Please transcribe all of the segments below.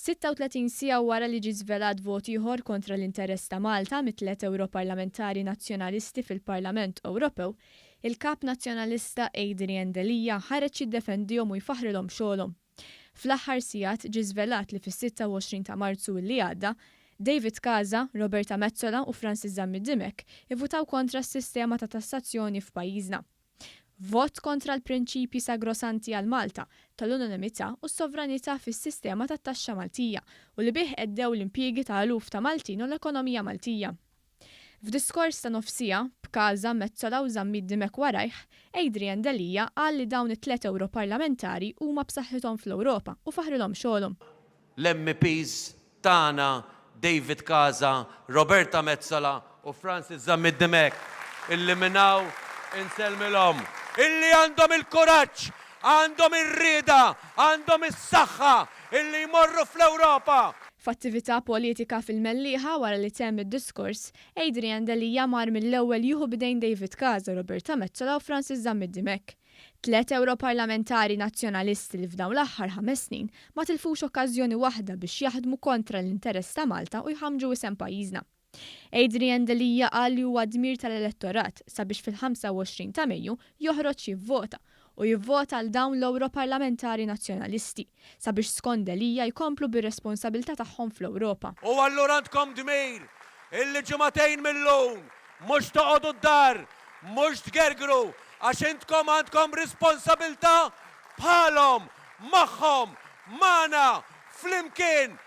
36 siegħa wara li ġie żvelat vot ieħor kontra l-interess ta' Malta mit-3 Europarlamentari Nazzjonalisti fil-Parlament Ewropew, il-kap nazzjonalista Adrian Delija ħareġ jiddefendihom u jfaħrilhom xogħolhom. Fl-aħħar sigħat ġie żvelat li fis-26 ta' Marzu li għadda, David Casa, Roberta Metsola u Francis Zammidimek ivvutaw kontra s-sistema ta' tassazzjoni f'pajjiżna. Vot kontra l-prinċipji sagrosanti għal Malta tal-unanimità u s-sovranità fis-sistema tat-taxxa Maltija u li bih għeddew l-impjiegi ta' eluf ta' Maltin u l-ekonomija Maltija. F'diskors ta' nofsija b'Kaza, Metsola u Zammidimek warajh, Adrian Delija qal li dawn it-3 Europarlamentari huma b'saħħithom fl-Ewropa u faħrilhom xogħolhom. L-MPs tagħna David Casa, Roberta Metsola u Francis Zammidimek illi minnaw inselmilhom illi għandhom il-kuraġġ, għandhom ir-rieda, għandhom is-saħħa illi jmorru fl-Ewropa. F'attività politika fil-Mellieħa wara li temm id-diskors, Adrian Delija mar mill-ewwel jieħu bidejn David Casa, Roberta Metsola u Francis Zammidimek. 3 Europarlamentari nazzjonalisti li f'dawn l-aħħar 5 snin ma tilfux okkażjoni waħda biex jaħdmu kontra l-interess ta' Malta u jħammġu isem pajjiżna. Adrian Delija qal li huwa dmir tal-elettorat sabiex fil-25 ta' Mejju joħroġ jivvota u jivvota għal dawn l-Europarlamentari nazzjonalisti sabiex skont Delija jkomplu bir-responsabilità tagħhom fl-Ewropa. U allura għandkom dmir illi ġimagħtejn mill-lum mhux toqgħodu d-dar, mhux tgergru għax intkom għandkom responsabilità bħalhom, magħhom, magħna, flimkien.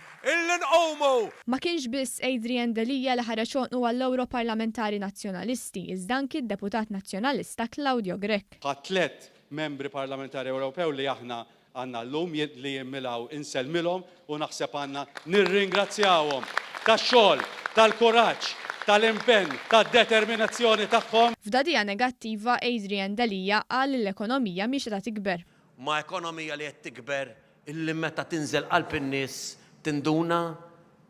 Ma kienx biss Adrian Delija li ħareġ xogħlu għall-Europarlamentari Nazzjonalisti, iżda anki d-deputat nazzjonalista Claudio Grech. Tliet membri parlamentari Ewropew li aħna għandna llum li jimmilaw inselmilhom u naħseb għandna nirringrazzjawhom tax-xogħol, tal-kuraġġ, tal-impenn, tad-determinazzjoni tagħhom. F'dadija negattiva Adrian Delija qal li l-ekonomija mhix qed tikber. Ma ekonomija li qed tikber illi meta tinżel qalb in-nies tinduna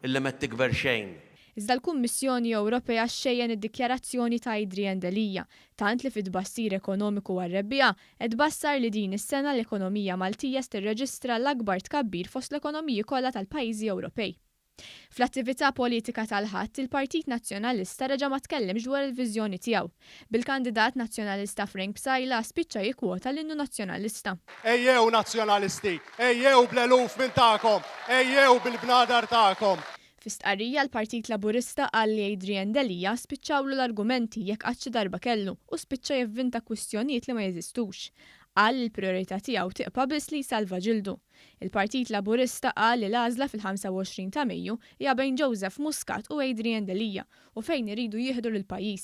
illi ma tikber xejn. Iżda l-Kummissjoni Ewropea xejjen id-dikjarazzjoni ta' Adrian Delija, tant li fit-tbassir ekonomiku għar-rebbija qed bassar li din is-sena l-ekonomija Maltija tirreġistra l-akbar tkabbir fost l-ekonomiji kollha tal-pajjiżi Ewropej. Fl-attività politika tal-ħadd, il-Partit Nazzjonalista reġa' ma tkellimx dwar il-viżjoni tiegħu. Bil-kandidat nazzjonalista Frank Psajla spiċċa jikkwota l-innu nazzjonalista. Ejjew nazzjonalisti, ejjew bl-eluf minn tagħkom, ejjew bil-bnadar tagħkom. F'istqarrija l-Partit Laburista qal li Adrian Delija spiċċawlu l-argumenti jekk qatt xi darba kellu u spiċċa jivvinta kwistjonijiet li ma jeżistux. Qal il-priorità tiegħu tiqpa biss li jsalva ġildu. Il-Partit Laburista qal li l-għażla fil-25 ta' Mejju hija bejn Joseph Muscat u Adrian Delija u fejn iridu jieħdu lill-pajjiż.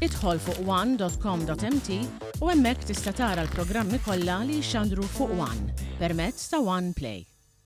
Idħol fuq one.com.mt u hemmhekk tista' tara l-programmi kollha li jxandru fuq One permezz ta' One Play.